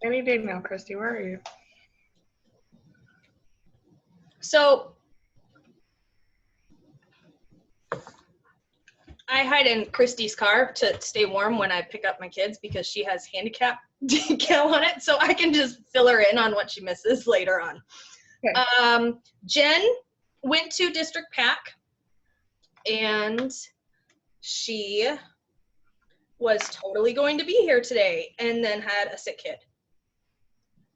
Any day now, Christy. Where are you? So I hide in Christy's car to stay warm when I pick up my kids because she has handicap decal on it, so I can just fill her in on what she misses later on. Okay. Jen went to District PAC, and she was totally going to be here today and then had a sick kid.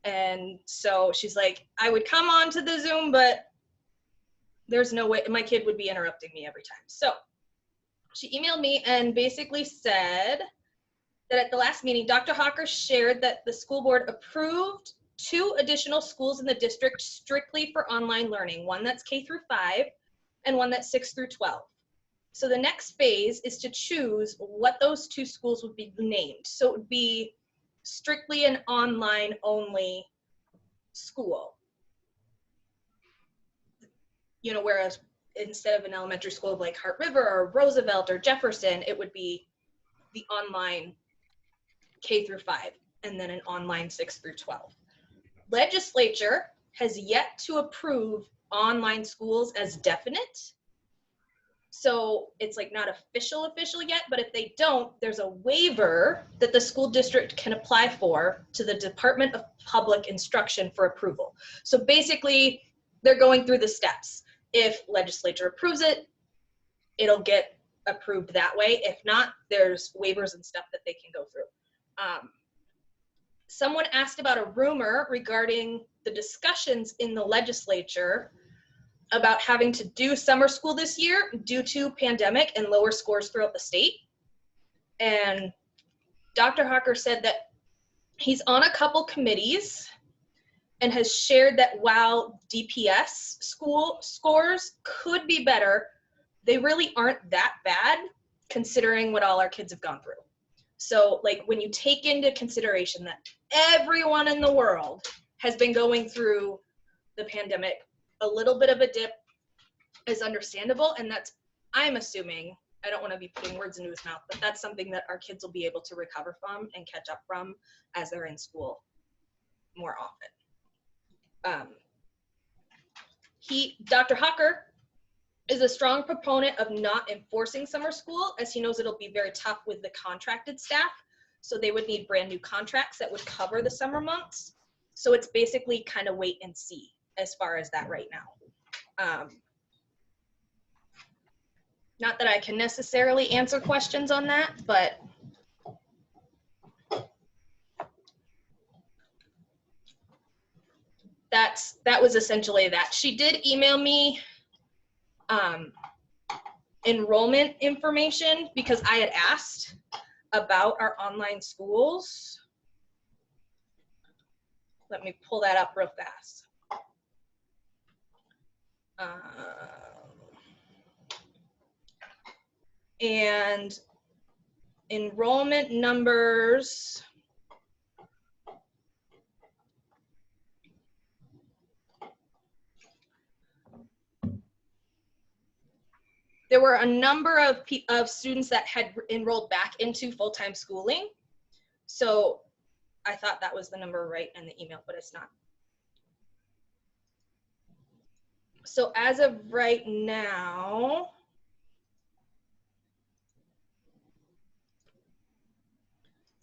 And so she's like, I would come on to the Zoom, but there's no way, my kid would be interrupting me every time. So she emailed me and basically said that at the last meeting, Dr. Hawker shared that the school board approved 2 additional schools in the district strictly for online learning, one that's K through 5 and one that's 6 through 12. So the next phase is to choose what those 2 schools would be named. So it would be strictly an online only school. You know, whereas instead of an elementary school like Hart River or Roosevelt or Jefferson, it would be the online K through 5 and then an online 6 through 12. Legislature has yet to approve online schools as definite. So it's like not official yet, but if they don't, there's a waiver that the school district can apply for to the Department of Public Instruction for approval. So basically they're going through the steps. If legislature approves it, it'll get approved that way. If not, there's waivers and stuff that they can go through. Someone asked about a rumor regarding the discussions in the legislature about having to do summer school this year due to pandemic and lower scores throughout the state. And Dr. Hawker said that he's on a couple committees and has shared that while DPS school scores could be better, they really aren't that bad considering what all our kids have gone through. So like when you take into consideration that everyone in the world has been going through the pandemic, a little bit of a dip is understandable. And that's, I'm assuming, I don't want to be putting words into his mouth, but that's something that our kids will be able to recover from and catch up from as they're in school more often. Dr. Hawker is a strong proponent of not enforcing summer school, as he knows it'll be very tough with the contracted staff. So they would need brand new contracts that would cover the summer months. So it's basically kind of wait and see as far as that right now. Not that I can necessarily answer questions on that, but that was essentially that. She did email me enrollment information because I had asked about our online schools. Let me pull that up real fast. And enrollment numbers. There were a number of students that had enrolled back into full-time schooling. So I thought that was the number right in the email, but it's not. So as of right now,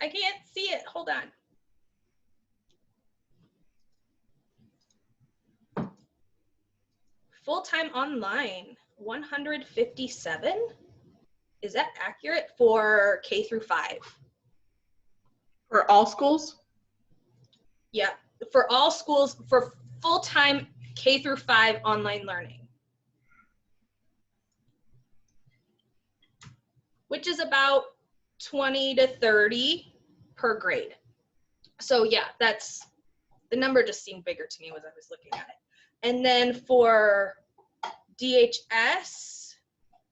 I can't see it, hold on. Full-time online, 157. Is that accurate for K through 5? For all schools? Yeah, for all schools, for full-time K through 5 online learning. Which is about 20 to 30 per grade. So yeah, that's, the number just seemed bigger to me as I was looking at it. And then for DHS,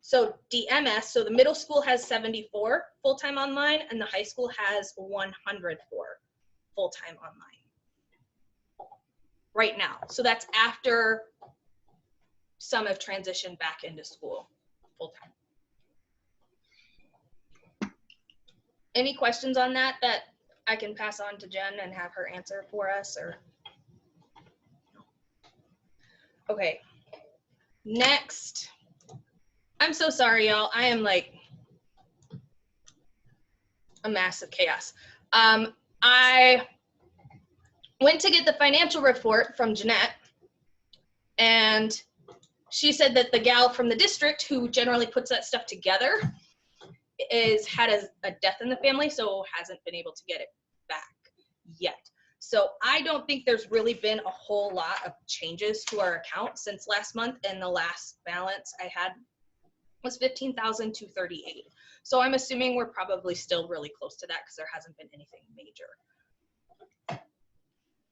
so DMS, so the middle school has 74 full-time online and the high school has 104 full-time online right now. So that's after some have transitioned back into school full-time. Any questions on that I can pass on to Jen and have her answer for us, or. Okay. Next. I'm so sorry, y'all. I am like a massive chaos. I went to get the financial report from Jeanette, and she said that the gal from the district who generally puts that stuff together had a death in the family, so hasn't been able to get it back yet. So I don't think there's really been a whole lot of changes to our account since last month, and the last balance I had was $15,238. So I'm assuming we're probably still really close to that because there hasn't been anything major.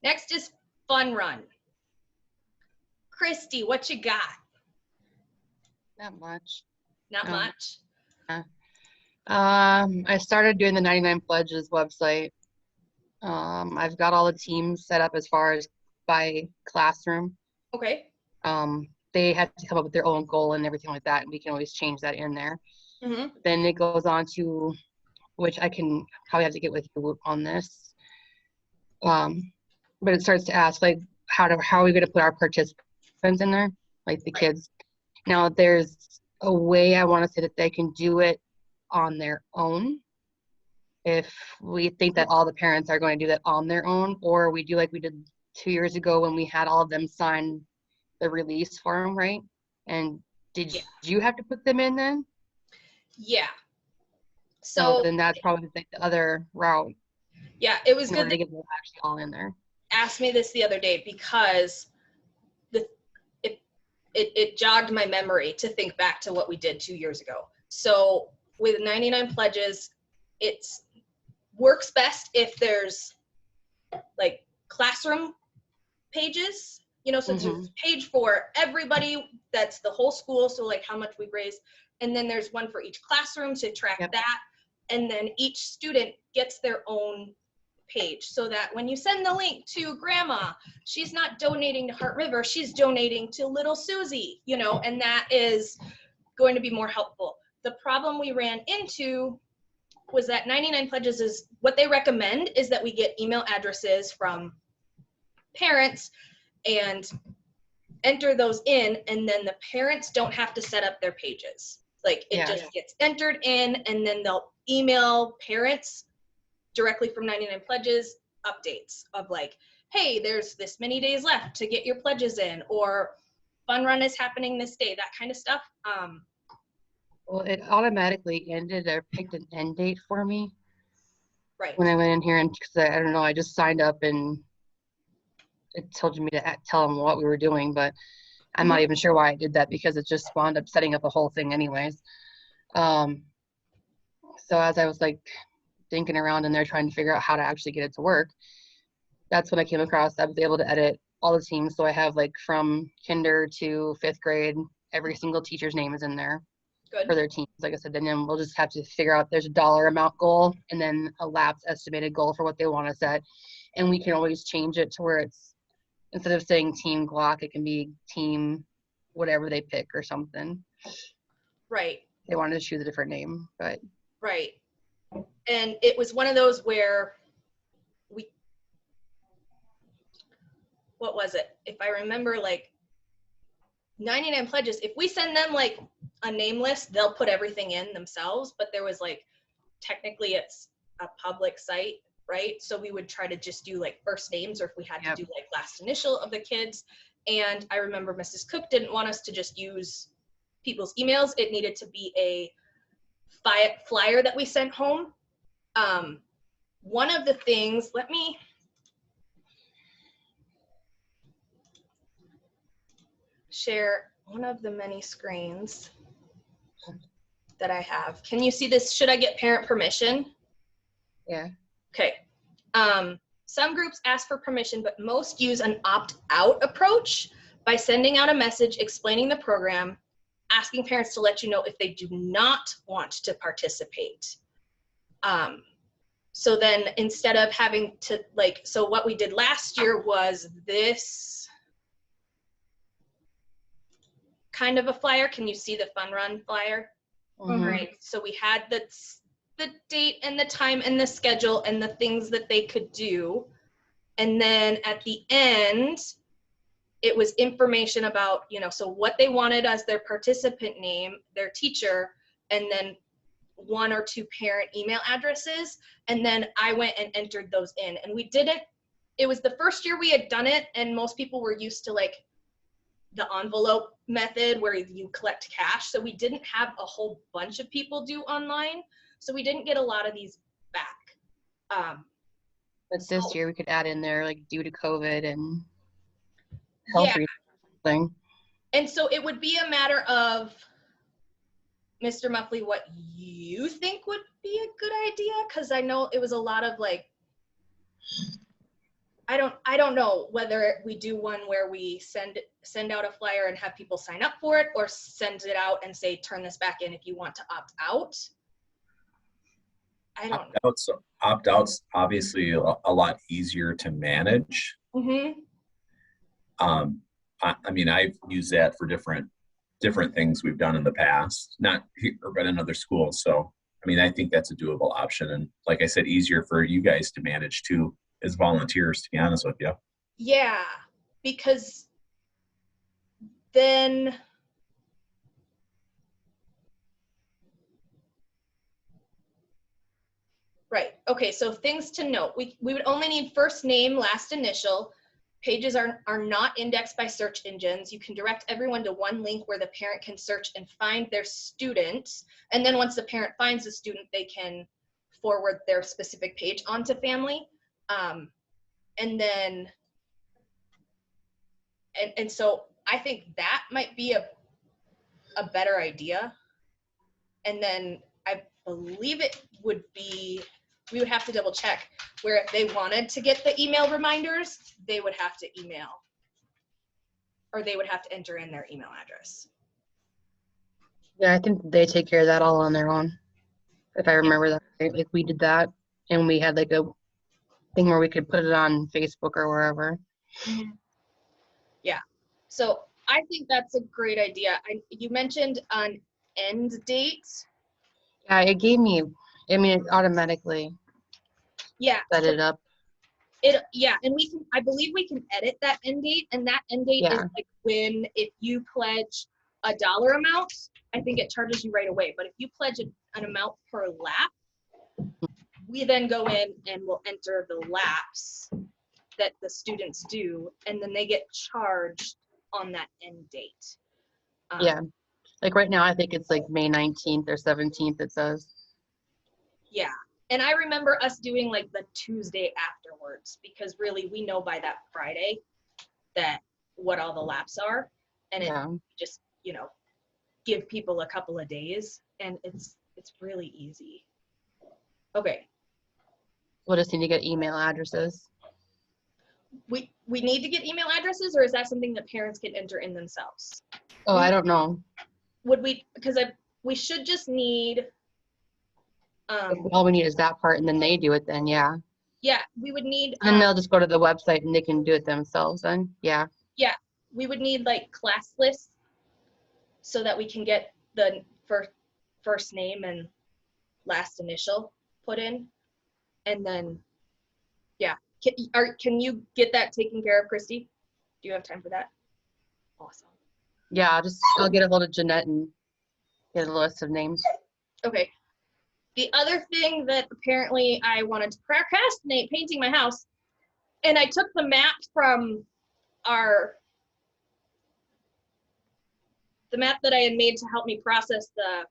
Next is Fun Run. Christy, what you got? Not much. Not much? I started doing the 99 Pledges website. I've got all the teams set up as far as by classroom. Okay. They have to come up with their own goal and everything like that, and we can always change that in there. Mm-hmm. Then it goes on to, which I can probably have to get with you on this. But it starts to ask, like, how are we going to put our participants in there, like the kids? Now, there's a way I want to say that they can do it on their own. If we think that all the parents are going to do that on their own, or we do like we did 2 years ago when we had all of them sign the release form, right? And did you have to put them in then? Yeah. So then that's probably the other route. Yeah, it was good to get them actually all in there. Asked me this the other day because it jogged my memory to think back to what we did 2 years ago. So with 99 Pledges, it works best if there's like classroom pages, you know, so there's a page for everybody, that's the whole school, so like how much we've raised, and then there's one for each classroom to track that, and then each student gets their own page, so that when you send the link to grandma, she's not donating to Heart River, she's donating to little Susie, you know, and that is going to be more helpful. The problem we ran into was that 99 Pledges is what they recommend is that we get email addresses from parents and enter those in, and then the parents don't have to set up their pages. Like it just gets entered in, and then they'll email parents directly from 99 Pledges updates of like, hey, there's this many days left to get your pledges in, or Fun Run is happening this day, that kind of stuff. Well, it automatically ended or picked an end date for me. Right. When I went in here, and because I don't know, I just signed up and it told me to tell them what we were doing, but I'm not even sure why I did that because it just wound up setting up the whole thing anyways. So as I was like thinking around in there trying to figure out how to actually get it to work, that's when I came across, I was able to edit all the teams. So I have like from kinder to 5th grade, every single teacher's name is in there. Good. For their teams. Like I said, then we'll just have to figure out there's a dollar amount goal and then a lapse estimated goal for what they want to set. And we can always change it to where it's, instead of saying team Glock, it can be team whatever they pick or something. Right. They wanted to choose a different name, but. Right. And it was one of those where what was it? If I remember, like 99 Pledges, if we send them like a name list, they'll put everything in themselves, but there was like, technically it's a public site, right? So we would try to just do like first names, or if we had to do like last initial of the kids. And I remember Mrs. Cook didn't want us to just use people's emails. It needed to be a flyer that we sent home. One of the things, let me share one of the many screens that I have. Can you see this? Should I get parent permission? Yeah. Okay. Some groups ask for permission, but most use an opt-out approach by sending out a message explaining the program, asking parents to let you know if they do not want to participate. So then instead of having to like, so what we did last year was this kind of a flyer. Can you see the Fun Run flyer? Mm-hmm. Right. So we had the the date and the time and the schedule and the things that they could do. And then at the end, it was information about, so what they wanted as their participant name, their teacher, and then 1 or 2 parent email addresses. And then I went and entered those in. And we did it. It was the first year we had done it, and most people were used to like the envelope method where you collect cash. So we didn't have a whole bunch of people do online. So we didn't get a lot of these back. But this year we could add in there, like, due to COVID and Yeah. health reasons thing. And so it would be a matter of, Mr. Muffley, what you think would be a good idea? Because I know it was a lot of like, I don't know whether we do one where we send out a flyer and have people sign up for it, or send it out and say, turn this back in if you want to opt out. I don't know. Opt-outs obviously a lot easier to manage. Mm-hmm. I mean, I've used that for different things we've done in the past, not here, but in other schools. So, I mean, I think that's a doable option. And like I said, easier for you guys to manage too, as volunteers, to be honest with you. Yeah, because then right. Okay, so things to note. We would only need first name, last initial. Pages are not indexed by search engines. You can direct everyone to one link where the parent can search and find their student. And then once the parent finds the student, they can forward their specific page onto family. And then, and so I think that might be a better idea. And then I believe it would be, we would have to double check, where if they wanted to get the email reminders, they would have to email, or they would have to enter in their email address. Yeah, I think they take care of that all on their own. If I remember that right. Like, we did that, and we had like a thing where we could put it on Facebook or wherever. Yeah, so I think that's a great idea. You mentioned an end date. Yeah, it gave me, I mean, it automatically set it up. Yeah, and I believe we can edit that end date, and that end date is like when, if you pledge a dollar amount, I think it charges you right away. But if you pledge an amount per lap, we then go in and we'll enter the laps that the students do, and then they get charged on that end date. Yeah, like right now I think it's like May 19th or 17th it says. Yeah. And I remember us doing like the Tuesday afterwards, because really we know by that Friday that what all the laps are, and it just, give people a couple of days, and it's really easy. Okay. We'll just need to get email addresses. We need to get email addresses, or is that something that parents can enter in themselves? Oh, I don't know. Would we, because we should just need, all we need is that part, and then they do it then, yeah. Yeah, we would need. And then they'll just go to the website and they can do it themselves then, yeah. Yeah, we would need like class lists so that we can get the first name and last initial put in. And then, yeah. Can you get that taken care of, Christy? Do you have time for that? Awesome. Yeah, I'll get a hold of Jeanette and get a list of names. Okay. The other thing that apparently I wanted to procrastinate painting my house, and I took the map from the map that I had made to help me process the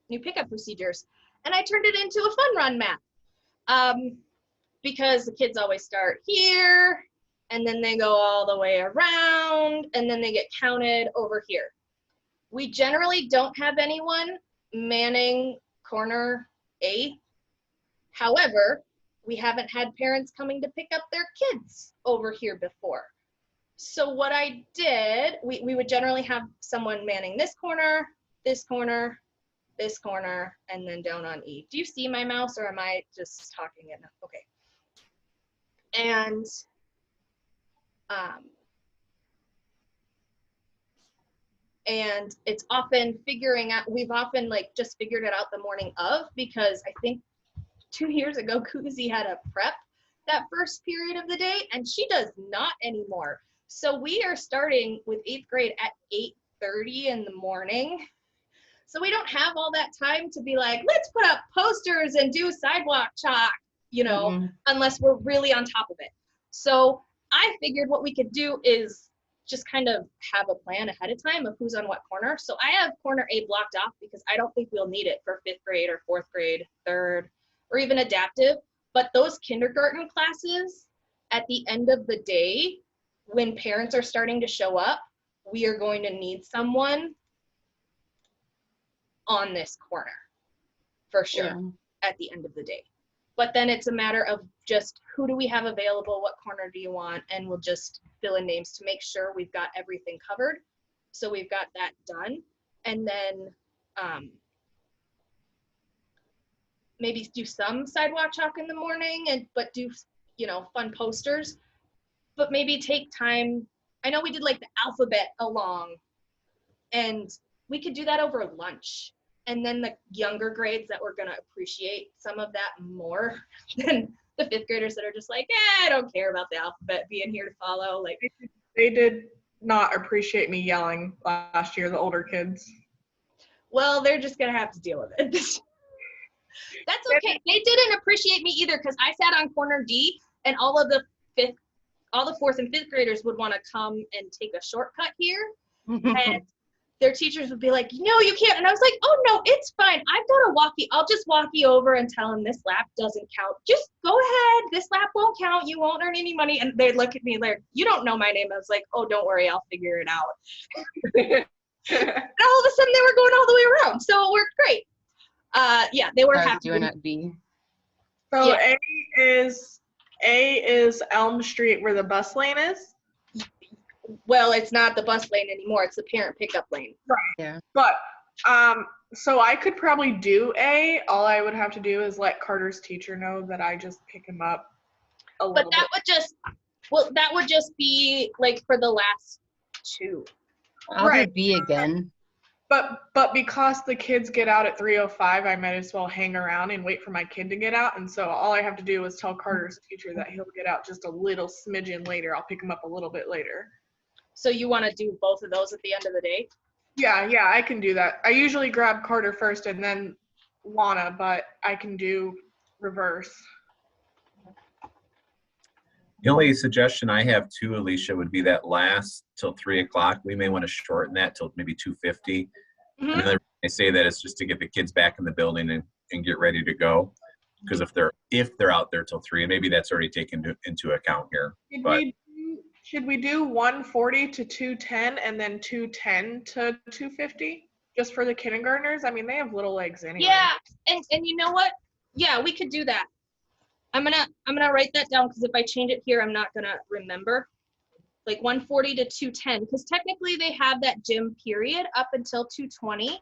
new pickup procedures, and I turned it into a fun run map. Because the kids always start here, and then they go all the way around, and then they get counted over here. We generally don't have anyone manning corner A. However, we haven't had parents coming to pick up their kids over here before. So what I did, we would generally have someone manning this corner, this corner, this corner, and then down on E. Do you see my mouse, or am I just talking enough? Okay. And And it's often figuring out, we've often like just figured it out the morning of, because I think 2 years ago, Kuzi had a prep that first period of the day, and she does not anymore. So we are starting with 8th grade at 8:30 in the morning. So we don't have all that time to be like, let's put up posters and do sidewalk chalk, you know, unless we're really on top of it. So I figured what we could do is just kind of have a plan ahead of time of who's on what corner. So I have corner A blocked off because I don't think we'll need it for 5th grade or 4th grade, 3rd, or even adaptive. But those kindergarten classes, at the end of the day, when parents are starting to show up, we are going to need someone on this corner for sure at the end of the day. But then it's a matter of just who do we have available, what corner do you want, and we'll just fill in names to make sure we've got everything covered. So we've got that done. And then maybe do some sidewalk chalk in the morning, but do, you know, fun posters. But maybe take time. I know we did like the alphabet along, and we could do that over lunch. And then the younger grades that were gonna appreciate some of that more than the 5th graders that are just like, I don't care about the alphabet being here to follow. Like, They did not appreciate me yelling last year, the older kids. well, they're just gonna have to deal with it. That's okay. They didn't appreciate me either, because I sat on corner D, and all the 4th and 5th graders would want to come and take a shortcut here, and their teachers would be like, no, you can't. And I was like, oh no, it's fine. I've got a walkie. I'll just walk you over and tell him this lap doesn't count. Just go ahead. This lap won't count. You won't earn any money. And they'd look at me like, you don't know my name. I was like, oh, don't worry. I'll figure it out. And all of a sudden they were going all the way around. So it worked great. Yeah, they were happy. Doing at B. So Yeah. A is Elm Street where the bus lane is. Well, it's not the bus lane anymore. It's the parent pickup lane. Right. Yeah. But so I could probably do A. All I would have to do is let Carter's teacher know that I just pick him up a But little that would just be like for the last 2. I'll Right. do B again. But because the kids get out at 3:05, I might as well hang around and wait for my kid to get out. And so all I have to do is tell Carter's teacher that he'll get out just a little smidgen later. I'll pick him up a little bit later. So you want to do both of those at the end of the day? Yeah, I can do that. I usually grab Carter first and then Lana, but I can do reverse. The only suggestion I have too, Alicia, would be that last till 3 o'clock. We may want to shorten that till maybe 2:50. Mhm. Another reason I say that is just to get the kids back in the building and get ready to go. Because if they're out there till 3, and maybe that's already taken into account here. Should we do 140 to 210 and then 210 to 250 just for the kindergartners? I mean, they have little legs anyway. Yeah, and you know what? Yeah, we could do that. I'm gonna write that down, because if I change it here, I'm not gonna remember. Like 140 to 210, because technically they have that gym period up until 220.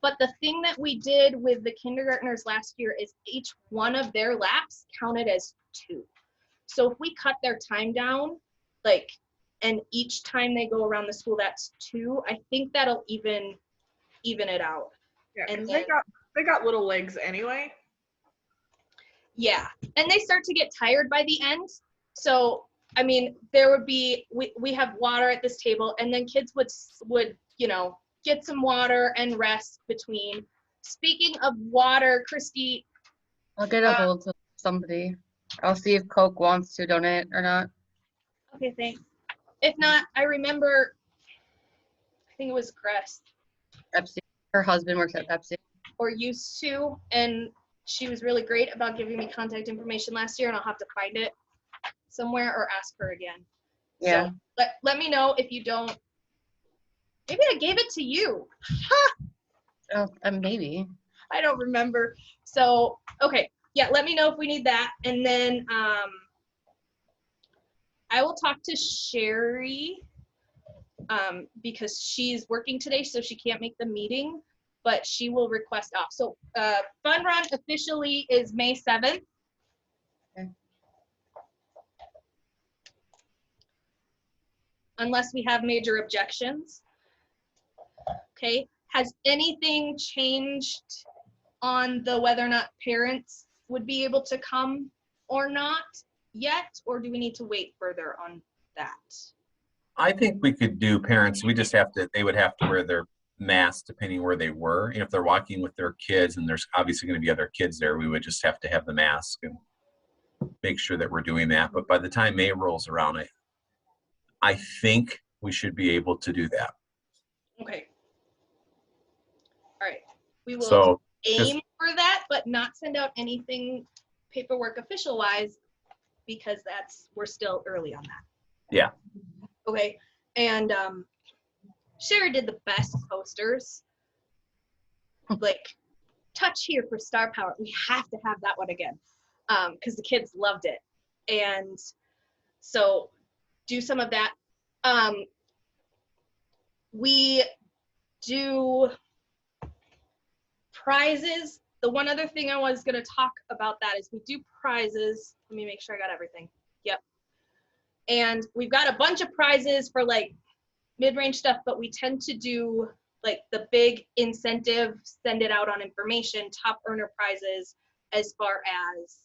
But the thing that we did with the kindergartners last year is each one of their laps counted as 2. So if we cut their time down, like, and each time they go around the school, that's 2, I think that'll even it out. Yeah, And because they got little legs anyway. Yeah, and they start to get tired by the end. So, I mean, there would be, we have water at this table, and then kids would, you know, get some water and rest between. Speaking of water, Christy. I'll get a hold of somebody. I'll see if Coke wants to donate or not. Okay, thanks. If not, I remember, I think it was Crest. Pepsi. Her husband works at Pepsi. Or used to, and she was really great about giving me contact information last year, and I'll have to find it somewhere or ask her again. Yeah. So let me know if you don't. Maybe I gave it to you. Oh, maybe. I don't remember. So, okay. Yeah, let me know if we need that. And then I will talk to Sherry because she's working today, so she can't make the meeting, but she will request off. So Fun Run officially is May 7th. Okay. Unless we have major objections. Okay, has anything changed on the whether or not parents would be able to come or not yet, or do we need to wait further on that? I think we could do parents. We just have to. They would have to wear their masks depending where they were. And if they're walking with their kids, and there's obviously going to be other kids there, we would just have to have the mask and make sure that we're doing that. But by the time May rolls around, I think we should be able to do that. Okay. All right. We will So aim for that, but not send out anything paperwork official wise, because we're still early on that. Yeah. Okay. And Sherry did the best posters. Like, touch here for Star Power. We have to have that one again, because the kids loved it. And so do some of that. We do prizes. The one other thing I was going to talk about that is we do prizes. Let me make sure I got everything. Yep. And we've got a bunch of prizes for like mid-range stuff, but we tend to do like the big incentive, send it out on information, top earner prizes as far as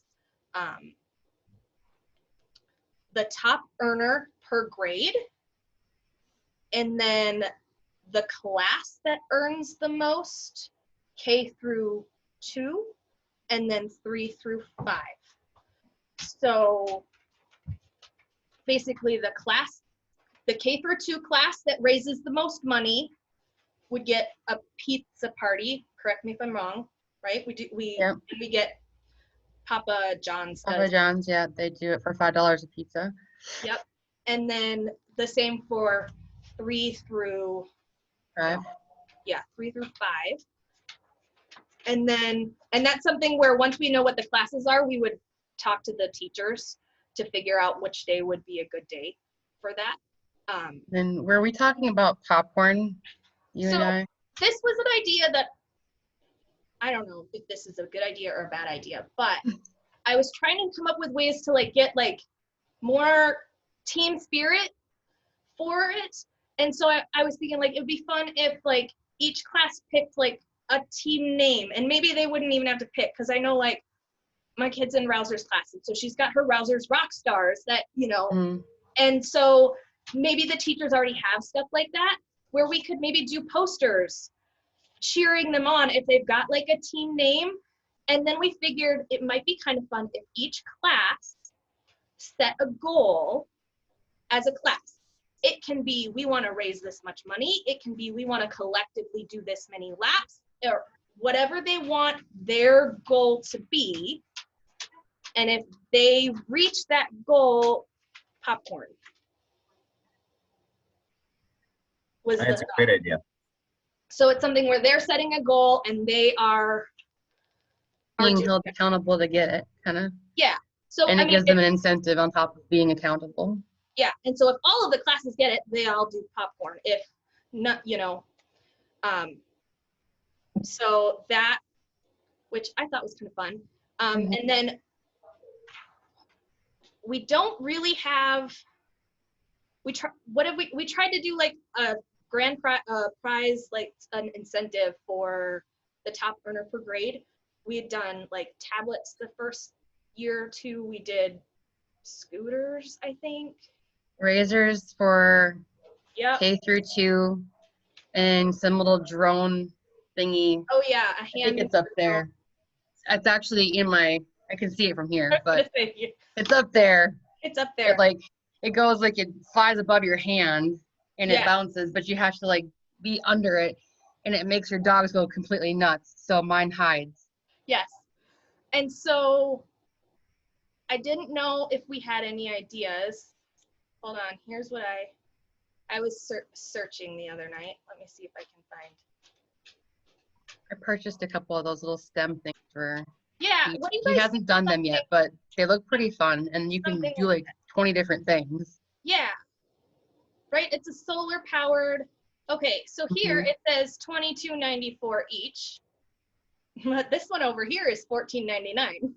the top earner per grade, and then the class that earns the most, K through 2, and then 3 through 5. So basically the K through 2 class that raises the most money would get a pizza party. Correct me if I'm wrong, right? We get Papa John's. Papa John's, yeah, they do it for $5 a pizza. Yep. And then the same for 3 through 5. Yeah, 3 through 5. And that's something where once we know what the classes are, we would talk to the teachers to figure out which day would be a good day for that. Then were we talking about popcorn, you and I? This was an idea that, I don't know if this is a good idea or a bad idea, but I was trying to come up with ways to like get like more team spirit for it. And so I was thinking like, it'd be fun if like each class picked like a team name, and maybe they wouldn't even have to pick, because I know like my kid's in Rousers class, and so she's got her Rousers rock stars that, you know, and so maybe the teachers already have stuff like that, where we could maybe do posters cheering them on if they've got like a team name. And then we figured it might be kind of fun if each class set a goal as a class. It can be, we want to raise this much money. It can be, we want to collectively do this many laps, or whatever they want their goal to be. And if they reach that goal, popcorn. That's a great idea. So it's something where they're setting a goal and they are being held accountable to get it, kind of. Yeah. So and it gives them an incentive on top of being accountable. Yeah. And so if all of the classes get it, they all do popcorn. If not, you know, so that, which I thought was kind of fun. And then we don't really have, we tried to do like a grand prize, like an incentive for the top earner per grade. We had done like tablets the first year or two. We did scooters, I think. Razors for K through 2, and some little drone thingy. Oh yeah, I think it's up there. It's actually in my, I can see it from here, but it's up there. It's up there. It goes like, it flies above your hand and it bounces, but you have to like be under it, and it makes your dogs go completely nuts. So mine hides. Yes. And so I didn't know if we had any ideas. Hold on, here's what I was searching the other night. Let me see if I can find. I purchased a couple of those little stem things for. Yeah, what do you guys? He hasn't done them yet, but they look pretty fun, and you can do like 20 different things. Yeah, right. It's a solar powered. Okay, so here it says $22.94 each. But this one over here is $14.99.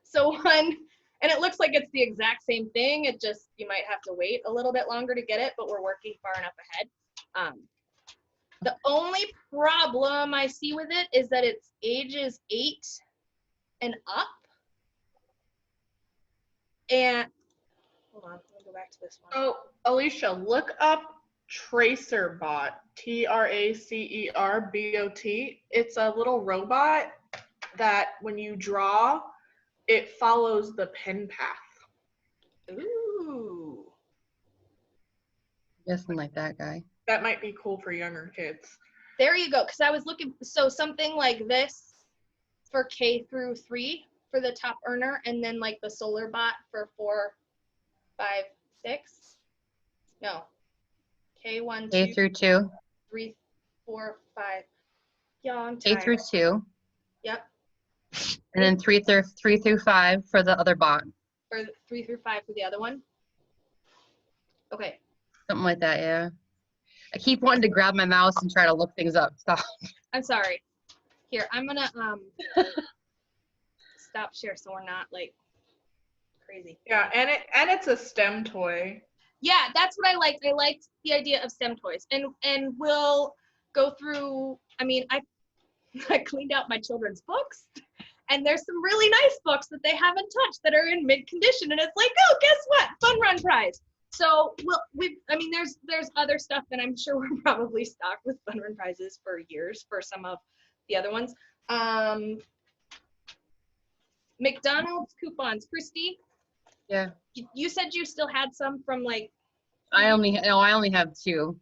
So one, and it looks like it's the exact same thing. It just, you might have to wait a little bit longer to get it, but we're working far enough ahead. The only problem I see with it is that it's ages 8 and up. And hold on, let me go back to this one. Oh, Alicia, look up TracerBot. Tracerbot. It's a little robot that when you draw, it follows the pen path. Ooh. Guessing like that guy. That might be cool for younger kids. There you go. Because I was looking, so something like this for K through 3 for the top earner, and then like the solar bot for 4, 5, 6. No. K1, K 2, through 2. 3, 4, 5. Yeah, I'm K tired. through 2. Yep. And then 3 through 5 for the other bot. Or 3 through 5 for the other one. Okay. Something like that, yeah. I keep wanting to grab my mouse and try to look things up. Stop. I'm sorry. Here, I'm gonna stop share so we're not like crazy. Yeah, and it's a STEM toy. Yeah, that's what I liked. I liked the idea of STEM toys, and we'll go through. I mean, I cleaned out my children's books, and there's some really nice books that they haven't touched that are in mid condition, and it's like, oh, guess what? Fun run prize. So I mean, there's other stuff, and I'm sure we're probably stocked with fun run prizes for years for some of the other ones. McDonald's coupons, Christy. Yeah. You said you still had some from like. I only have 2.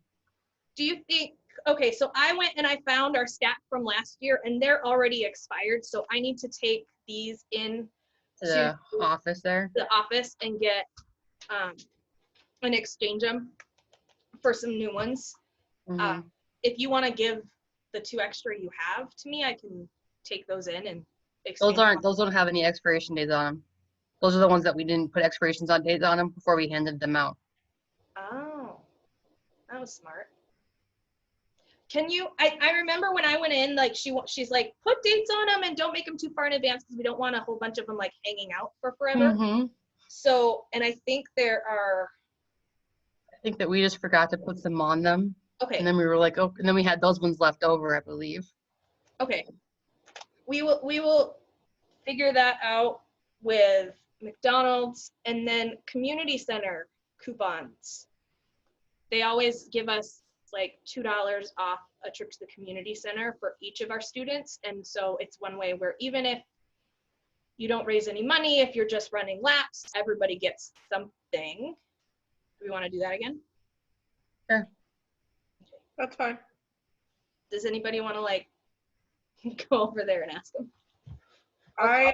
Do you think, okay, so I went and I found our stack from last year and they're already expired. So I need to take these in To the office there. the office and get and exchange them for some new ones. Mhm. If you want to give the 2 extra you have to me, I can take those in and exchange them. Those don't have any expiration dates on them. Those are the ones that we didn't put expirations on dates on them before we handed them out. Oh, that was smart. Can you, I remember when I went in, like she's like, put dates on them and don't make them too far in advance because we don't want a whole bunch of them like hanging out for forever. Mhm. So, and I think there are. I think that we just forgot to put them on them. Okay. And then we were like, oh, and then we had those ones left over, I believe. Okay. We will figure that out with McDonald's, and then community center coupons. They always give us like $2 off a trip to the community center for each of our students. And so it's one way where even if you don't raise any money, if you're just running laps, everybody gets something. Do we want to do that again? Sure. That's fine. Does anybody want to like go over there and ask them? I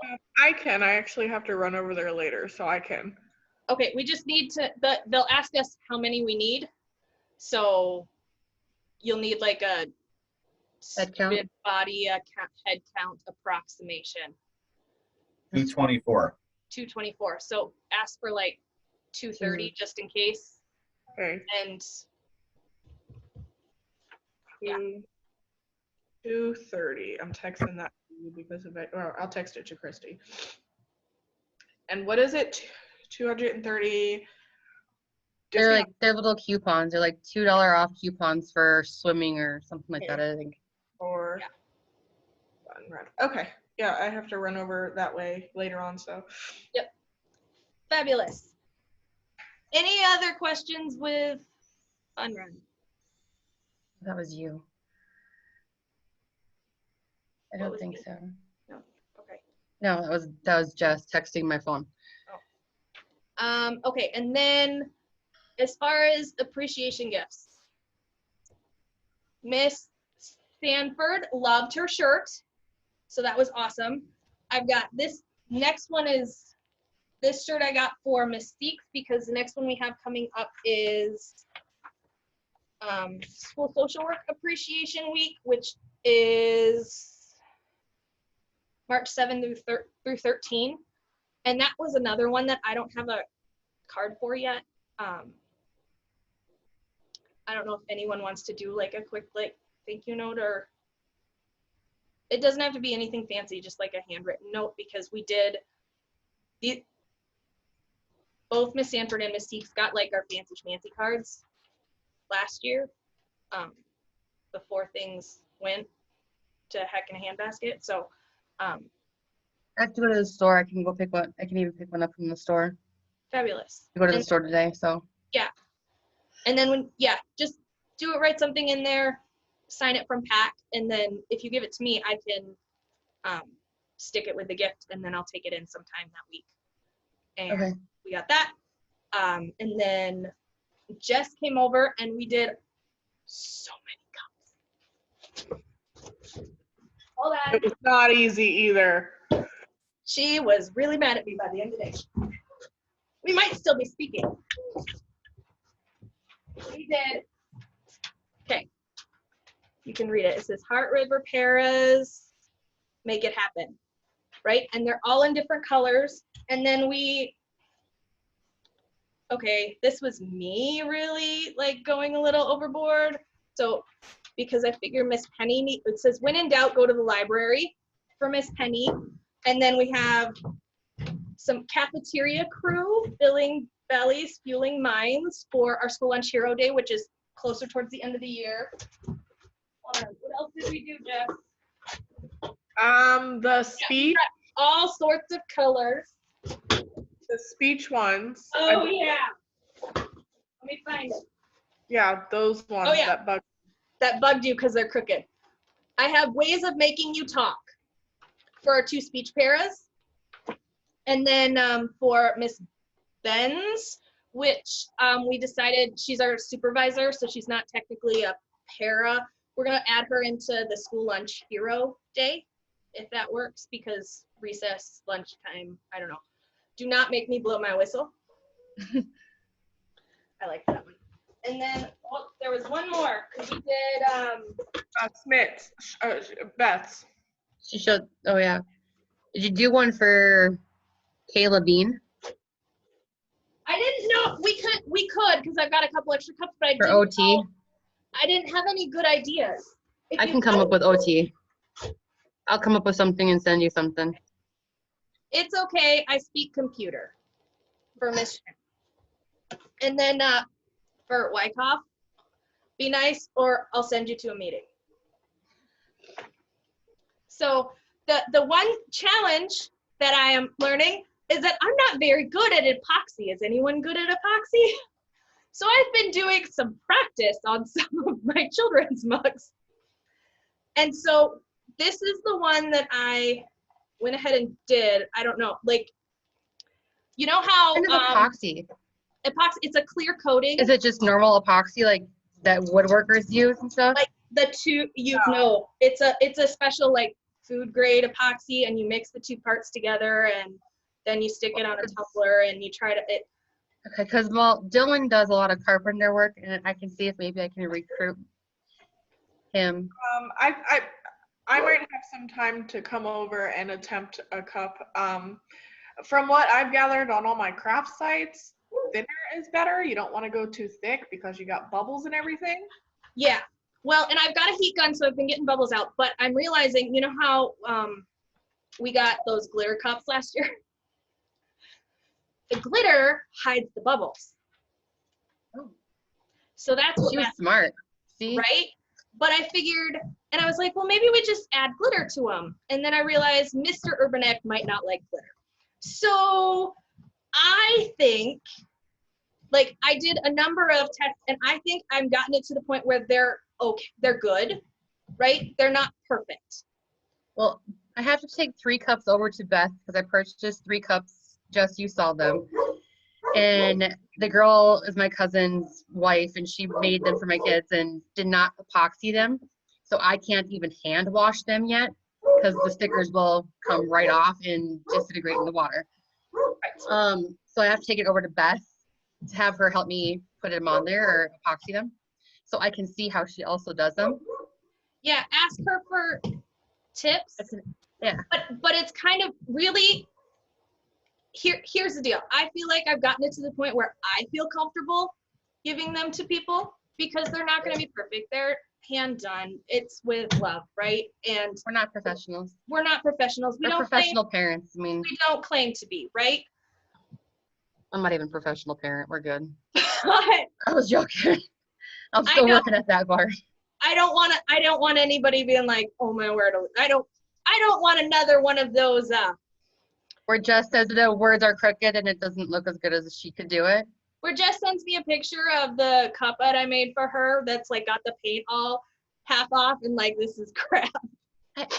can. I actually have to run over there later, so I can. Okay, we just need to, they'll ask us how many we need. So you'll need like a Head count? student body head count approximation. 224. 224. So ask for like 230 just in case. Okay. And yeah. 2:30. I'm texting that to you because of it. Or I'll text it to Christy. And what is it? 230. They're little coupons. They're like $2 off coupons for swimming or something like that, I think. Or yeah. Okay. Yeah, I have to run over that way later on, so. Yep. Fabulous. Any other questions with Fun Run? That was you. I don't think so. No. Okay. No, that was Jess texting my phone. Oh. Okay, and then as far as appreciation gifts, Miss Sanford loved her shirt, so that was awesome. I've got this next one is this shirt I got for Mystique because the next one we have coming up is School Social Work Appreciation Week, which is March 7th through 13. And that was another one that I don't have a card for yet. I don't know if anyone wants to do like a quick like thank you note, or it doesn't have to be anything fancy, just like a handwritten note, because we did both Miss Sanford and Miss Teeks got like our fancy schmancy cards last year. before things went to heck in a handbasket. So, I have to go to the store. I can go pick one. I can even pick one up from the store. fabulous. I go to the And store today, so. And then just do it, write something in there, sign it from PAC, and then if you give it to me, I can stick it with the gift, and then I'll take it in sometime that week. And Okay. we got that. And then Jess came over, and we did so many cups. Hold on. It was not easy either. She was really mad at me by the end of the day. We might still be speaking. We did. Okay. You can read it. It says Heart River Paras, make it happen. Right? And they're all in different colors. And then okay, this was me really like going a little overboard. So because I figure Miss Penny, it says when in doubt, go to the library for Miss Penny. And then we have some cafeteria crew filling bellies, fueling minds for our school lunch hero day, which is closer towards the end of the year. What else did we do, Jeff? The speech, All sorts of colors. the speech ones. Oh yeah. Let me find it. Yeah, those ones Oh, yeah. that bug. That bugged you because they're crooked. I have ways of making you talk for our 2 speech paras. And then for Miss Benz, which we decided she's our supervisor, so she's not technically a para. We're gonna add her into the school lunch hero day, if that works, because recess, lunchtime, I don't know. Do not make me blow my whistle. I like that one. And then there was one more, because we did Smith's, Beth's. She showed, oh yeah. Did you do one for Kayla Bean? I didn't know we could because I've got a couple extra cups, but For OT? I didn't have any good ideas. I can come up with OT. I'll come up with something and send you something. It's okay. I speak computer for Miss Shen. And then for Wyckoff, be nice or I'll send you to a meeting. So the one challenge that I am learning is that I'm not very good at epoxy. Is anyone good at epoxy? So I've been doing some practice on some of my children's mugs. And so this is the one that I went ahead and did. I don't know, like, you know how What kind of epoxy? Epoxy, it's a clear coating. Is it just normal epoxy like that woodworkers use and stuff? Like the two, no, it's a special like food grade epoxy, and you mix the 2 parts together, and then you stick it on a tumbler, and you try to. Okay, because well, Dylan does a lot of carpenter work, and I can see if maybe I can recruit him. I might have some time to come over and attempt a cup. From what I've gathered on all my craft sites, thinner is better. You don't want to go too thick because you got bubbles and everything. Yeah. Well, and I've got a heat gun, so I've been getting bubbles out, but I'm realizing, you know how we got those glitter cups last year? The glitter hides the bubbles. Oh. So that's what She was smart. See? right? But I figured, and I was like, well, maybe we just add glitter to them. And then I realized Mr. Urbanek might not like glitter. So I think, like, I did a number of tests, and I think I've gotten it to the point where they're okay, they're good, right? They're not perfect. Well, I have to take 3 cups over to Beth because I purchased 3 cups. Just you saw them. And the girl is my cousin's wife, and she made them for my kids and did not epoxy them. So I can't even hand wash them yet because the stickers will come right off and disintegrate in the water. So I have to take it over to Beth to have her help me put them on there or epoxy them so I can see how she also does them. Yeah, ask her for tips. Yeah. But it's kind of really, here's the deal. I feel like I've gotten it to the point where I feel comfortable giving them to people because they're not going to be perfect. They're hand done. It's with love, right? And We're not professionals. we're not professionals. We're professional parents. I mean, We don't claim to be, right? I'm not even a professional parent. We're good. But I was joking. I'm still know. working at that part. I don't want anybody being like, oh my word, I don't want another one of those Where Jess says the words are crooked and it doesn't look as good as she could do it. where Jess sends me a picture of the cup that I made for her that's like got the paint all half off and like, this is crap.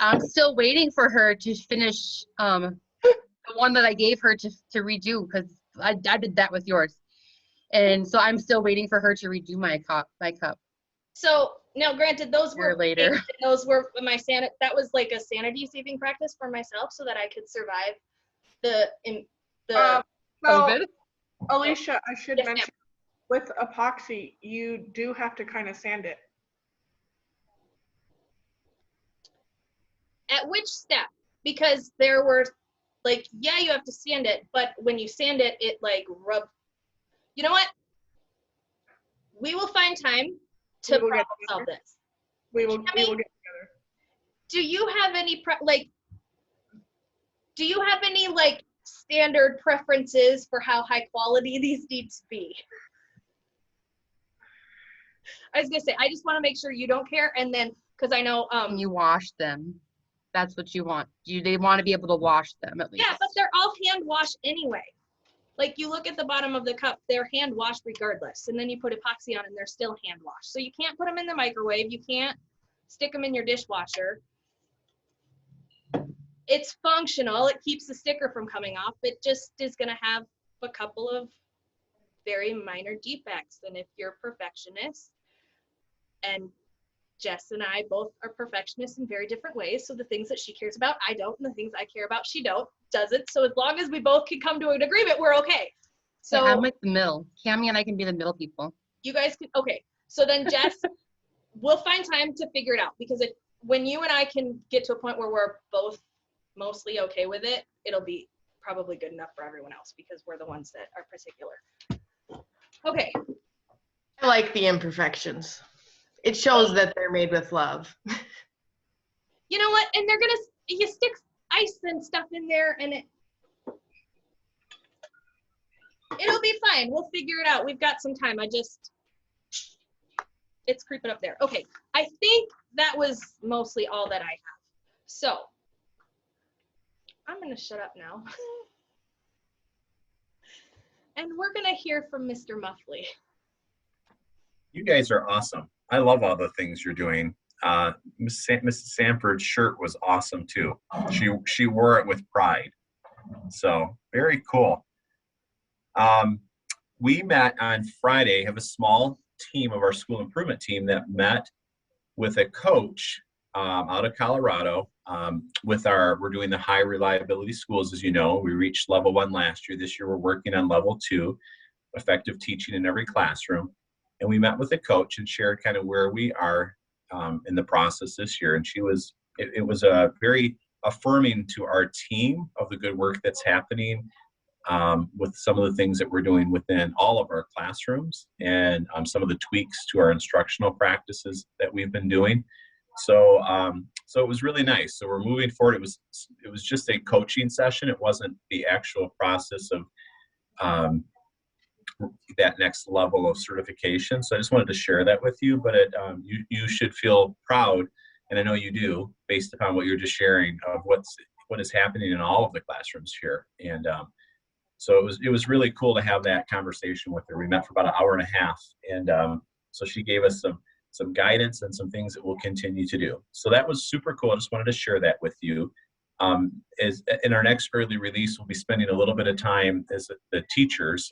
I'm still waiting for her to finish the one that I gave her to redo, because I did that with yours. And so I'm still waiting for her to redo my cup. So now granted, those Year were later. paint, those were that was like a sanity saving practice for myself so that I could survive the Well, COVID. Alicia, I should Yes, mention, with epoxy, you do have to kind of sand it. At which step? Because there were like, yeah, you have to sand it, but when you sand it, it like rub. You know what? We will find time to We will get problem solve this. We will get together. Do you have any do you have any like standard preferences for how high quality these need to be? I was gonna say, I just want to make sure you don't care, and then because I know Can you wash them? That's what you want. They want to be able to wash them at least. yeah, but they're all hand washed anyway. Like you look at the bottom of the cup, they're hand washed regardless, and then you put epoxy on and they're still hand washed. So you can't put them in the microwave, you can't stick them in your dishwasher. It's functional, it keeps the sticker from coming off. It just is gonna have a couple of very minor defects, and if you're a perfectionist, and Jess and I both are perfectionists in very different ways, so the things that she cares about, I don't, and the things I care about, she doesn't. So as long as we both can come to an agreement, we're okay. So I'm like the middle. Cammie and I can be the middle people. you guys can, okay. So then Jess, we'll find time to figure it out, because when you and I can get to a point where we're both mostly okay with it, it'll be probably good enough for everyone else, because we're the ones that are particular. Okay. I like the imperfections. It shows that they're made with love. You know what? And you stick ice and stuff in there, and it'll be fine. We'll figure it out. We've got some time. It's creeping up there. Okay. I think that was mostly all that I have. So I'm going to shut up now. And we're going to hear from Mr. Muffley. You guys are awesome. I love all the things you're doing. Mrs. Sanford's shirt was awesome too. She wore it with pride. So very cool. We met on Friday, have a small team of our school improvement team that met with a coach out of Colorado. We're doing the high reliability schools, as you know. We reached level 1 last year. This year we're working on level 2, effective teaching in every classroom. And we met with a coach and shared kind of where we are in the process this year. And it was very affirming to our team of the good work that's happening with some of the things that we're doing within all of our classrooms, and some of the tweaks to our instructional practices that we've been doing. So it was really nice. So we're moving forward. It was just a coaching session. It wasn't the actual process of that next level of certification. So I just wanted to share that with you, but you should feel proud, and I know you do, based upon what you're just sharing of what is happening in all of the classrooms here. And so it was really cool to have that conversation with her. We met for about an hour and a half, and so she gave us some guidance and some things that we'll continue to do. So that was super cool. I just wanted to share that with you. As in our next early release, we'll be spending a little bit of time as the teachers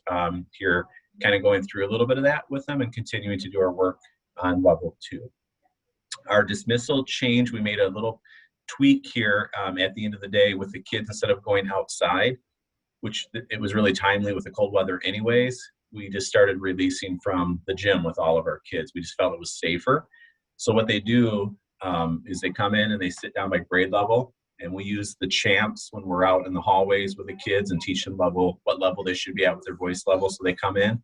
here, kind of going through a little bit of that with them and continuing to do our work on level 2. Our dismissal change, we made a little tweak here at the end of the day with the kids. Instead of going outside, which it was really timely with the cold weather anyways, we just started releasing from the gym with all of our kids. We just felt it was safer. So what they do is they come in and they sit down by grade level, and we use the champs when we're out in the hallways with the kids and teach them what level they should be at with their voice level. So they come in,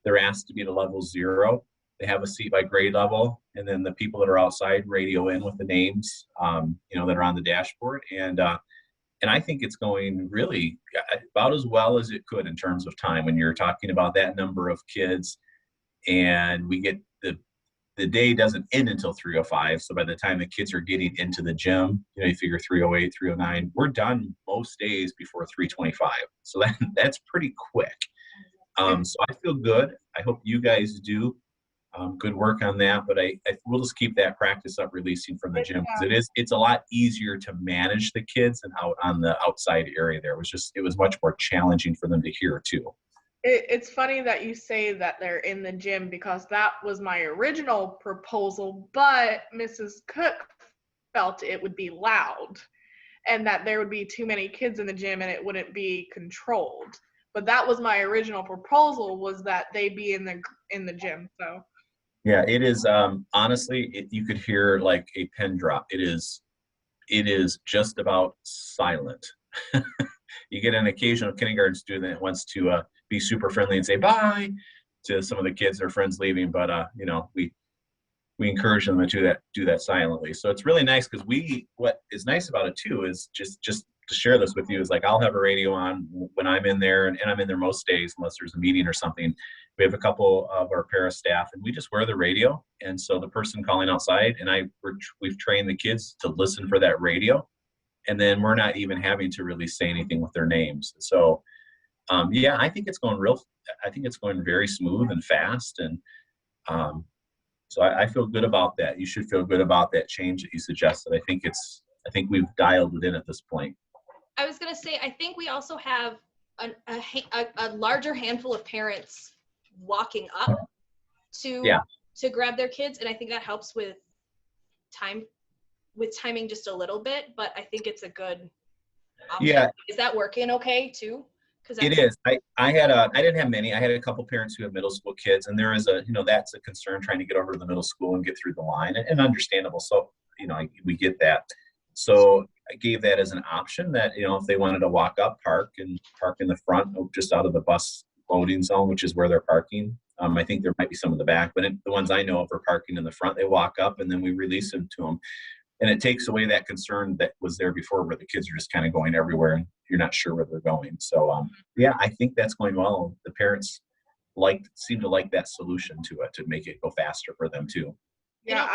they're asked to be to level 0. They have a seat by grade level, and then the people that are outside radio in with the names, that are on the dashboard. And I think it's going really about as well as it could in terms of time when you're talking about that number of kids, and we get the the day doesn't end until 3:05. So by the time the kids are getting into the gym, you figure 3:08, 3:09, we're done most days before 3:25. So that's pretty quick. So I feel good. I hope you guys do good work on that, but we'll just keep that practice up releasing from the gym, because it's a lot easier to manage the kids and out on the outside area there. It was much more challenging for them to hear too. It's funny that you say that they're in the gym, because that was my original proposal, but Mrs. Cook felt it would be loud and that there would be too many kids in the gym and it wouldn't be controlled. But that was my original proposal, was that they be in the gym. So yeah, it is honestly, you could hear like a pin drop. It is just about silent. You get an occasional kindergarten student that wants to be super friendly and say bye to some of the kids, their friends leaving, but we encourage them to do that silently. So it's really nice, because what is nice about it too is just to share this with you is like, I'll have a radio on when I'm in there, and I'm in there most days unless there's a meeting or something. We have a couple of our para staff, and we just wear the radio. And so the person calling outside and we've trained the kids to listen for that radio. And then we're not even having to really say anything with their names. So yeah, I think it's going very smooth and fast. And so I feel good about that. You should feel good about that change that you suggested. I think we've dialed it in at this point. I was going to say, I think we also have a larger handful of parents walking up to grab their kids. And I think that helps with timing just a little bit, but I think it's a good option. Yeah. Is that working okay too? It is. I didn't have many. I had a couple parents who have middle school kids, and there is that's a concern, trying to get over to the middle school and get through the line, and understandable. So, we get that. So I gave that as an option that, if they wanted to walk up, park in the front, just out of the bus loading zone, which is where they're parking. I think there might be some in the back, but the ones I know of are parking in the front. They walk up and then we release them to them. And it takes away that concern that was there before, where the kids are just kind of going everywhere and you're not sure where they're going. So yeah, I think that's going well. The parents seem to like that solution to make it go faster for them too. Yeah,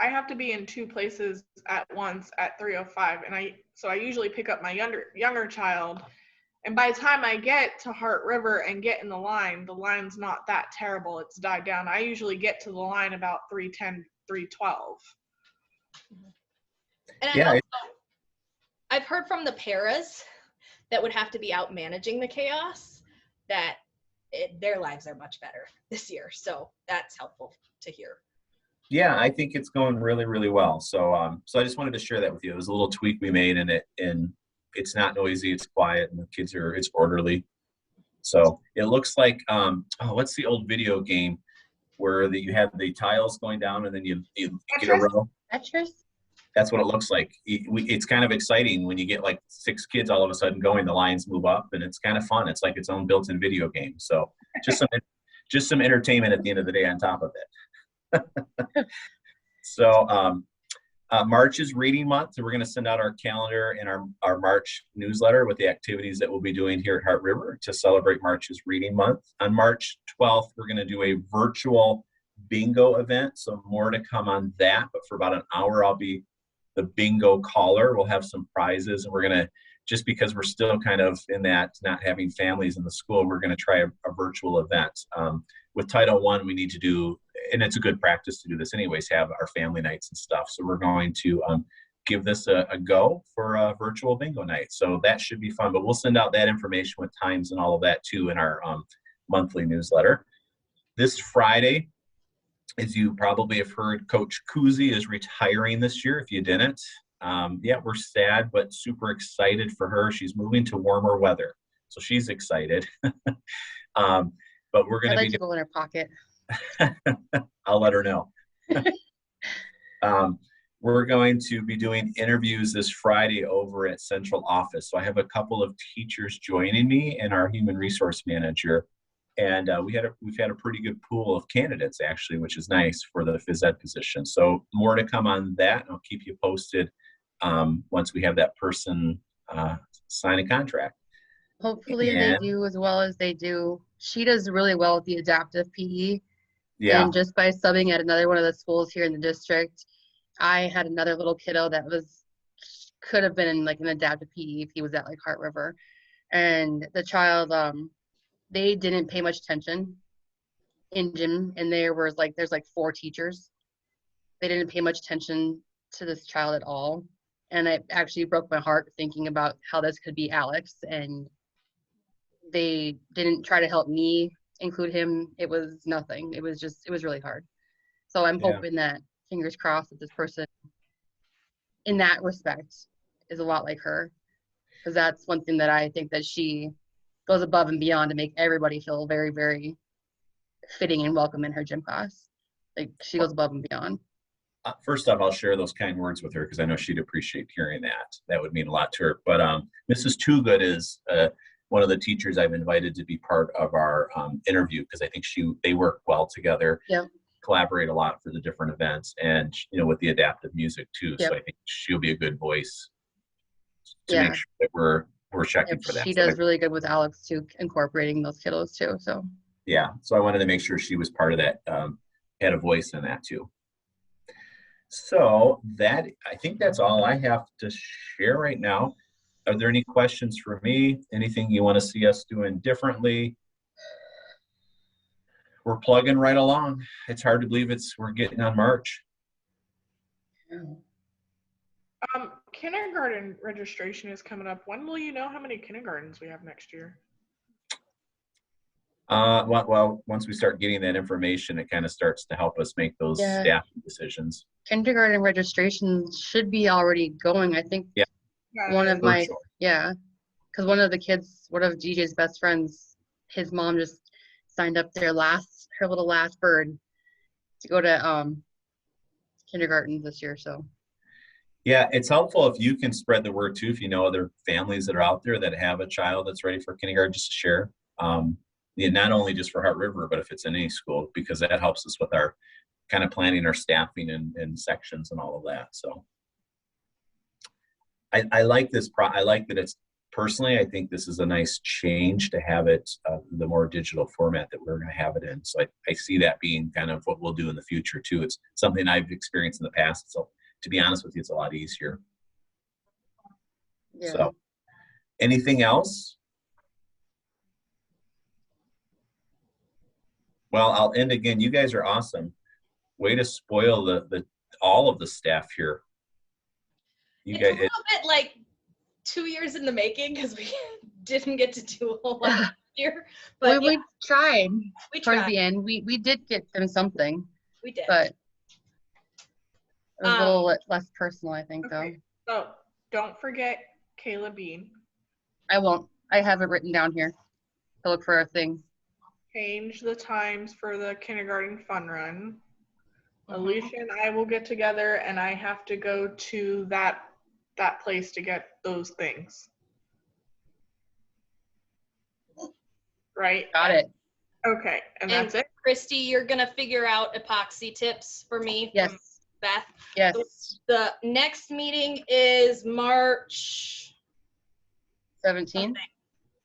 I have to be in two places at once at 3:05, and I usually pick up my younger child, and by the time I get to Heart River and get in the line's not that terrible. It's died down. I usually get to the line about 3:10, 3:12. And I've heard from the paras that would have to be out managing the chaos that their lives are much better this year. So that's helpful to hear. Yeah, I think it's going really, really well. So so I just wanted to share that with you. It was a little tweak we made in it, and it's not noisy, it's quiet, and the kids it's orderly. So it looks like what's the old video game where you have the tiles going down and then you get a row? Tetris? That's what it looks like. It's kind of exciting when you get like 6 kids all of a sudden going, the lines move up, and it's kind of fun. It's like its own built-in video game. So just some entertainment at the end of the day on top of it. So March is reading month, so we're going to send out our calendar and our March newsletter with the activities that we'll be doing here at Heart River to celebrate March's reading month. On March 12th, we're going to do a virtual bingo event, so more to come on that. But for about an hour, I'll be the bingo caller. We'll have some prizes, and we're going to, just because we're still kind of in that not having families in the school, we're going to try a virtual event. With Title I, we need to do, and it's a good practice to do this anyways, have our family nights and stuff. So we're going to give this a go for a virtual bingo night. So that should be fun, but we'll send out that information with times and all of that too in our monthly newsletter. This Friday, as you probably have heard, Coach Kuzi is retiring this year, if you didn't. Yeah, we're sad, but super excited for her. She's moving to warmer weather, so she's excited. But we're going to be in her pocket. I'll let her know. We're going to be doing interviews this Friday over at Central Office. So I have a couple of teachers joining me and our human resource manager. And we've had a pretty good pool of candidates, actually, which is nice for the phys ed position. So more to come on that. I'll keep you posted once we have that person sign a contract. Hopefully they do as well as they do. She does really well with the adaptive PE. Yeah. And just by subbing at another one of the schools here in the district, I had another little kiddo that could have been in like an adaptive PE if he was at like Heart River. And the child, they didn't pay much attention in gym, and there's like 4 teachers. They didn't pay much attention to this child at all. And it actually broke my heart thinking about how this could be Alex, and they didn't try to help me include him. It was nothing. It was really hard. So I'm hoping that, fingers crossed, that this person in that respect is a lot like her, because that's one thing that I think that she goes above and beyond to make everybody feel very, very fitting and welcome in her gym class. Like, she goes above and beyond. First off, I'll share those kind words with her because I know she'd appreciate hearing that. That would mean a lot to her. But Mrs. Toogood is one of the teachers I've invited to be part of our interview, because I think they work well together, collaborate a lot for the different events, and with the adaptive music too. So I think she'll be a good voice to make sure that we're checking for that. She does really good with Alex too, incorporating those kiddos too. So so I wanted to make sure she was part of that, had a voice in that too. So I think that's all I have to share right now. Are there any questions for me? Anything you want to see us doing differently? We're plugging right along. It's hard to believe we're getting on March. Kindergarten registration is coming up. When will you know how many kindergartens we have next year? Well, once we start getting that information, it kind of starts to help us make those staffing decisions. Kindergarten registration should be already going. I think one of my, because one of DJ's best friends, his mom just signed up her little last bird to go to kindergarten this year. So yeah, it's helpful if you can spread the word too, if you know other families that are out there that have a child that's ready for kindergarten, just to share. Not only just for Heart River, but if it's in any school, because that helps us with our kind of planning our staffing and sections and all of that. So I like this. I like that it's, personally, I think this is a nice change to have it the more digital format that we're going to have it in. So I see that being kind of what we'll do in the future too. It's something I've experienced in the past. So to be honest with you, it's a lot easier. Yeah. So anything else? Well, I'll end again. You guys are awesome. Way to spoil all of the staff here. It's a little bit like 2 years in the making, because we didn't get to do a whole lot here. But we tried. Towards the end, we did get them something. We did. But it was a little less personal, I think, though. So don't forget Kayla Bean. I won't. I have it written down here to look for a thing. Change the times for the kindergarten fun run. Alicia and I will get together, and I have to go to that place to get those things. Right? Got it. Okay, and that's it. Christy, you're gonna figure out epoxy tips for me. Yes. From Beth. Yes. So the next meeting is March 17th.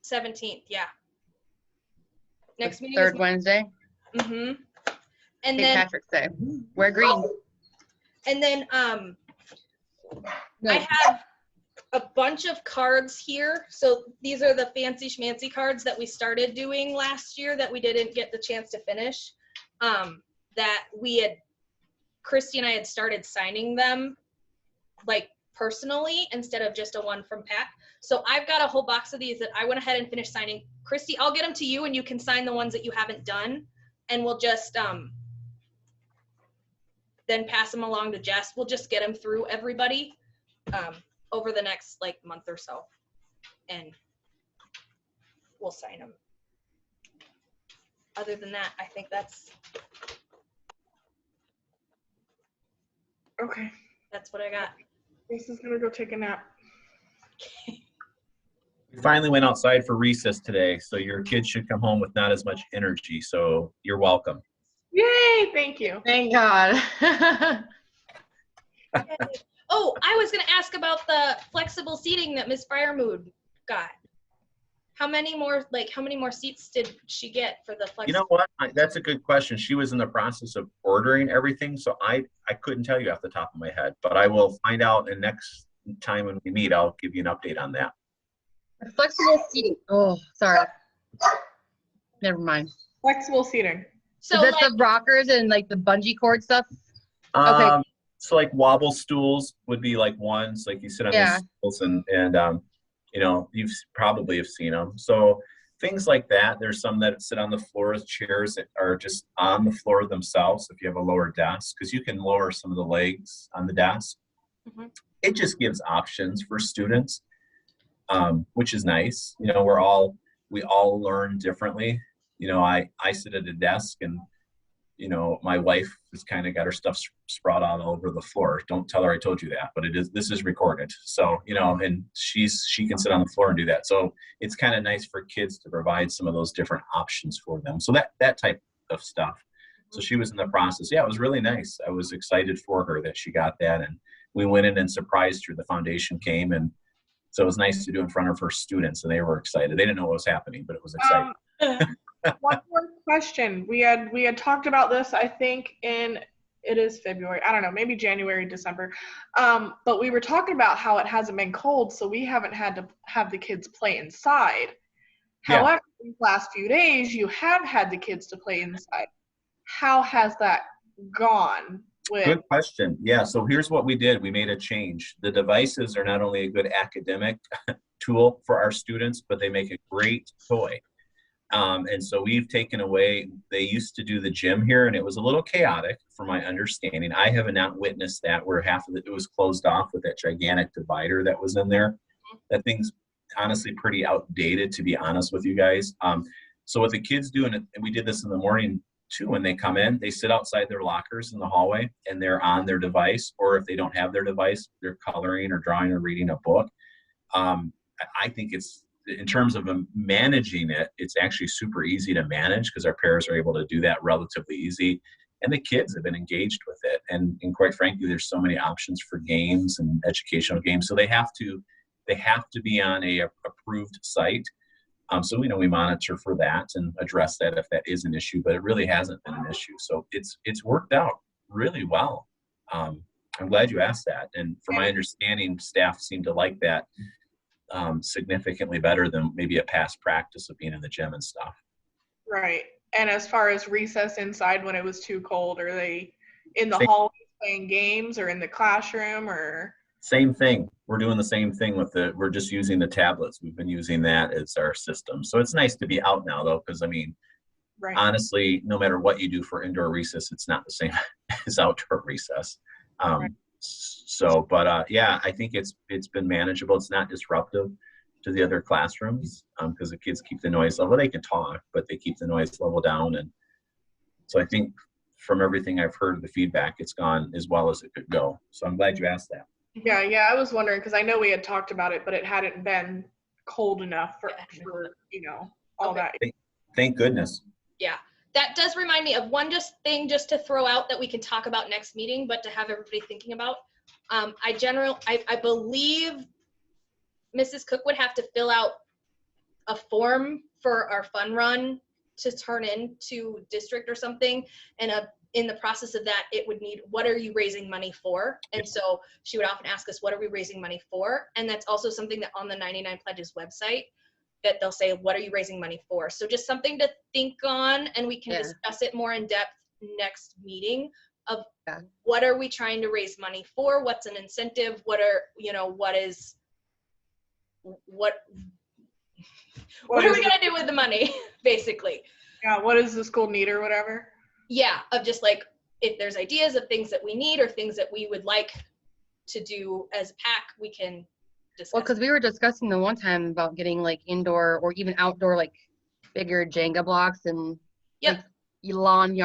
17th. Yeah. Next meeting. Third Wednesday. And St. then Patrick's Day. Wear green. And then I have a bunch of cards here. So these are the fancy schmancy cards that we started doing last year that we didn't get the chance to finish. That Christy and I had started signing them like personally instead of just a one from PAC. So I've got a whole box of these that I went ahead and finished signing. Christy, I'll get them to you and you can sign the ones that you haven't done, and we'll just then pass them along to Jess. We'll just get them through everybody over the next month or so, and we'll sign them. Other than that, I think that's okay. That's what I got. This is gonna go take a nap. We finally went outside for recess today, so your kids should come home with not as much energy. So you're welcome. Yay! Thank you. Thank God. Oh, I was going to ask about the flexible seating that Ms. Fryermood got. How many more seats did she get for the flex? You know what? That's a good question. She was in the process of ordering everything, so I couldn't tell you off the top of my head, but I will find out, and next time when we meet, I'll give you an update on that. Flexible seating. Oh, sorry. Never mind. Flexible seating. So Is that the rockers and like the bungee cord stuff? Okay. So like wobble stools would be like ones, like you sit on these stools and you know, you've probably have seen them. So things like that. There's some that sit on the floor as chairs that are just on the floor themselves if you have a lower desk, because you can lower some of the legs on the desk. Mhm. It just gives options for students, which is nice. You know, we all learn differently. You know, I sit at a desk and, you know, my wife has kind of got her stuff sprawled out all over the floor. Don't tell her I told you that, but this is recorded. So, you know, and she can sit on the floor and do that. So it's kind of nice for kids to provide some of those different options for them. So that type of stuff. So she was in the process. Yeah, it was really nice. I was excited for her that she got that. And we went in and surprised her. The foundation came, and so it was nice to do in front of her students, and they were excited. They didn't know what was happening, but it was exciting. One more question. We had talked about this, I think, it is February. I don't know, maybe January, December. But we were talking about how it hasn't been cold, so we haven't had to have the kids play inside. Yeah. However, in the last few days, you have had the kids to play inside. How has that gone? Good question. Yeah, so here's what we did. We made a change. The devices are not only a good academic tool for our students, but they make a great toy. And so we've taken away, they used to do the gym here, and it was a little chaotic from my understanding. I have not witnessed that, where half of it was closed off with that gigantic divider that was in there. That thing's honestly pretty outdated, to be honest with you guys. So what the kids do, and we did this in the morning too, when they come in, they sit outside their lockers in the hallway and they're on their device, or if they don't have their device, they're coloring or drawing or reading a book. I think it's, in terms of managing it, it's actually super easy to manage because our parents are able to do that relatively easy. And the kids have been engaged with it. And quite frankly, there's so many options for games and educational games. So they have to be on a approved site. So we monitor for that and address that if that is an issue, but it really hasn't been an issue. So it's worked out really well. I'm glad you asked that. And from my understanding, staff seem to like that significantly better than maybe a past practice of being in the gym and stuff. Right. And as far as recess inside when it was too cold, are they in the hallway playing games or in the classroom or? Same thing. We're doing the same thing we're just using the tablets. We've been using that as our system. So it's nice to be out now though, because honestly, no matter what you do for indoor recess, it's not the same as outdoor recess. Right. So, but yeah, I think it's been manageable. It's not disruptive to the other classrooms because the kids keep the noise level. They can talk, but they keep the noise level down. And so I think from everything I've heard, the feedback, it's gone as well as it could go. So I'm glad you asked that. Yeah, I was wondering because I know we had talked about it, but it hadn't been cold enough for all that. Thank goodness. Yeah, that does remind me of one thing just to throw out that we can talk about next meeting, but to have everybody thinking about. I believe Mrs. Cook would have to fill out a form for our fun run to turn into district or something, and in the process of that, it would need, what are you raising money for? And so she would often ask us, what are we raising money for? And that's also something that on the 99 Pledges website, that they'll say, what are you raising money for? So just something to think on, and we can discuss it more in depth next meeting of what are we trying to raise money for? What's an incentive? What are we gonna do with the money, basically? Yeah, what does the school need or whatever? Yeah, of just like, if there's ideas of things that we need or things that we would like to do as a PAC, we can discuss. Well, because we were discussing the one time about getting like indoor or even outdoor, like bigger Jenga blocks and like lawn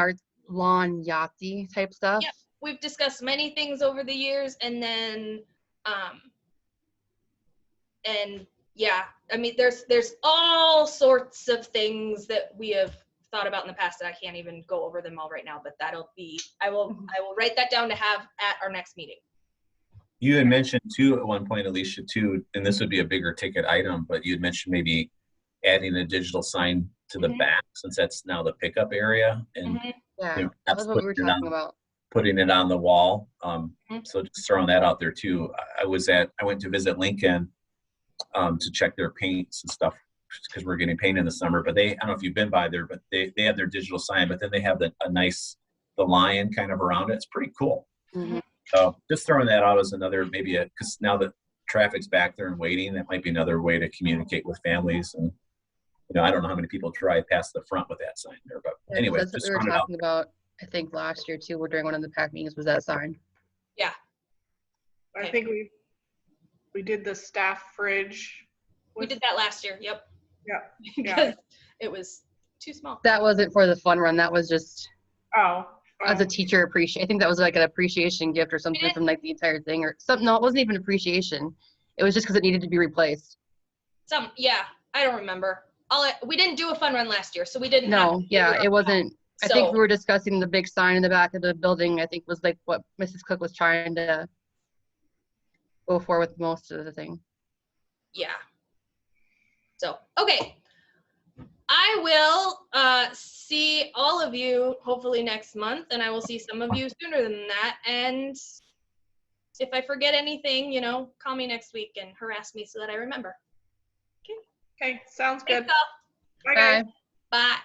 Yahtzee type stuff. Yep, we've discussed many things over the years, and then, and yeah, I mean, there's all sorts of things that we have thought about in the past that I can't even go over them all right now, but I will write that down to have at our next meeting. You had mentioned too at one point, Alicia, too, and this would be a bigger ticket item, but you had mentioned maybe adding a digital sign to the back, since that's now the pickup area, and Yeah, you know, that was what we were talking about. putting it on the wall. So just throwing that out there too. I went to visit Lincoln to check their paints and stuff, because we're getting paint in the summer. But I don't know if you've been by there, but they have their digital sign, but then they have the lion kind of around it. It's pretty cool. So just throwing that out as another, maybe because now that traffic's back there and waiting, that might be another way to communicate with families. And I don't know how many people drive past the front with that sign there, but anyway, that's what we were talking about. I think last year too, during one of the PAC meetings, was that sign. Yeah. I think we did the staff fridge. We did that last year. Yep. Yeah. Because it was too small. That wasn't for the fun run. That was just as a Oh. teacher appreciation. I think that was like an appreciation gift or something from like the entire thing or something. No, it wasn't even appreciation. It was just because it needed to be replaced. Yeah, I don't remember. We didn't do a fun run last year, so we didn't. No, yeah, it wasn't. I think we were discussing the big sign in the back of the building. I think was like what Mrs. Cook was trying to go for with most of the thing. Yeah. So, okay. I will see all of you hopefully next month, and I will see some of you sooner than that. And if I forget anything, call me next week and harass me so that I remember. Okay, sounds good. Thanks, all. Bye, guys. Bye.